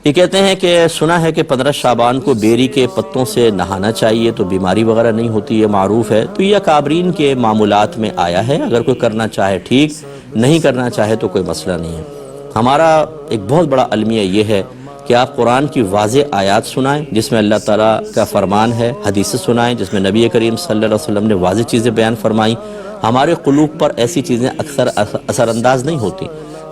یہ کہتے ہیں کہ سنا ہے کہ 15 شعبان کو بیری کے پتوں سے نہانا چاہیے تو بیماری وغیرہ نہیں ہوتی، یہ معروف ہے، تو یہ اکابرین کے معمولات میں آیا ہے، اگر کوئی کرنا چاہے ٹھیک، نہیں کرنا چاہے تو کوئی مسئلہ نہیں ہے۔ ہمارا ایک بہت بڑا المیہ یہ ہے کہ آپ قرآن کی واضح آیات سنائیں جس میں اللہ تعالیٰ کا فرمان ہے، حدیث سنائیں جس میں نبی کریم صلی اللہ علیہ وسلم نے واضح چیزیں بیان فرمائیں۔ ہمارے قلوب پر ایسی چیزیں اکثر اثر انداز نہیں ہوتی،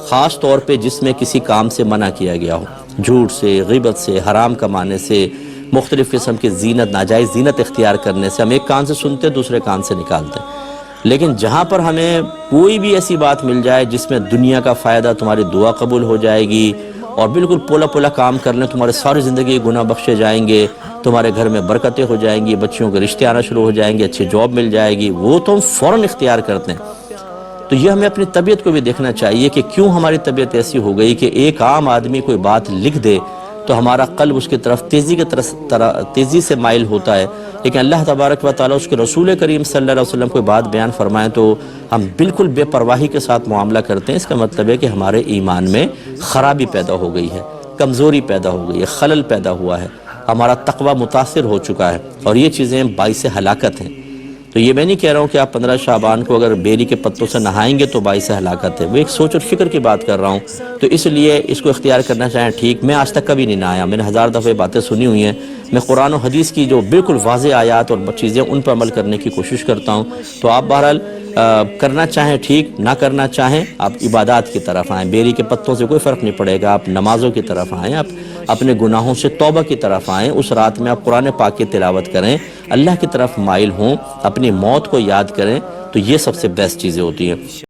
خاص طور پہ جس میں کسی کام سے منع کیا گیا ہو، جھوٹ سے، غیبت سے، حرام کمانے سے، مختلف قسم کی زینت، ناجائز زینت اختیار کرنے سے۔ ہم ایک کان سے سنتے دوسرے کان سے نکالتے ہیں، لیکن جہاں پر ہمیں کوئی بھی ایسی بات مل جائے جس میں دنیا کا فائدہ، تمہاری دعا قبول ہو جائے گی اور بالکل پولا پولا کام کر لیں، تمہارے ساری زندگی گناہ بخشے جائیں گے، تمہارے گھر میں برکتیں ہو جائیں گی، بچیوں کے رشتے آنا شروع ہو جائیں گے، اچھی جاب مل جائے گی، وہ تو ہم فوراً اختیار کرتے ہیں۔ تو یہ ہمیں اپنی طبیعت کو بھی دیکھنا چاہیے کہ کیوں ہماری طبیعت ایسی ہو گئی کہ ایک عام آدمی کوئی بات لکھ دے تو ہمارا قلب اس کی طرف تیزی سے مائل ہوتا ہے، لیکن اللہ تبارک و تعالیٰ اس کے رسول کریم صلی اللہ علیہ وسلم کوئی بات بیان فرمائیں تو ہم بالکل بے پرواہی کے ساتھ معاملہ کرتے ہیں۔ اس کا مطلب ہے کہ ہمارے ایمان میں خرابی پیدا ہو گئی ہے، کمزوری پیدا ہو گئی ہے، خلل پیدا ہوا ہے، ہمارا تقوی متاثر ہو چکا ہے، اور یہ چیزیں باعث ہلاکت ہیں۔ تو یہ میں نہیں کہہ رہا ہوں کہ آپ 15 شعبان کو اگر بیری کے پتوں سے نہائیں گے تو باعث ہلاکت ہے، وہ ایک سوچ اور فکر کی بات کر رہا ہوں، تو اس لیے اس کو اختیار کرنا چاہیں ٹھیک۔ میں آج تک کبھی نہیں نہایا، میں نے 1000 دفعہ باتیں سنی ہوئی ہیں، میں قرآن و حدیث کی جو بالکل واضح آیات اور چیزیں ان پر عمل کرنے کی کوشش کرتا ہوں۔ تو آپ بہرحال کرنا چاہیں ٹھیک، نہ کرنا چاہیں آپ عبادات کی طرف آئیں، بیری کے پتوں سے کوئی فرق نہیں پڑے گا، آپ نمازوں کی طرف آئیں، آپ اپنے گناہوں سے توبہ کی طرف آئیں، اس رات میں آپ قرآن پاک کی تلاوت کریں، اللہ کی طرف مائل ہوں، اپنی موت کو یاد کریں، تو یہ سب سے بیسٹ چیزیں ہوتی ہیں۔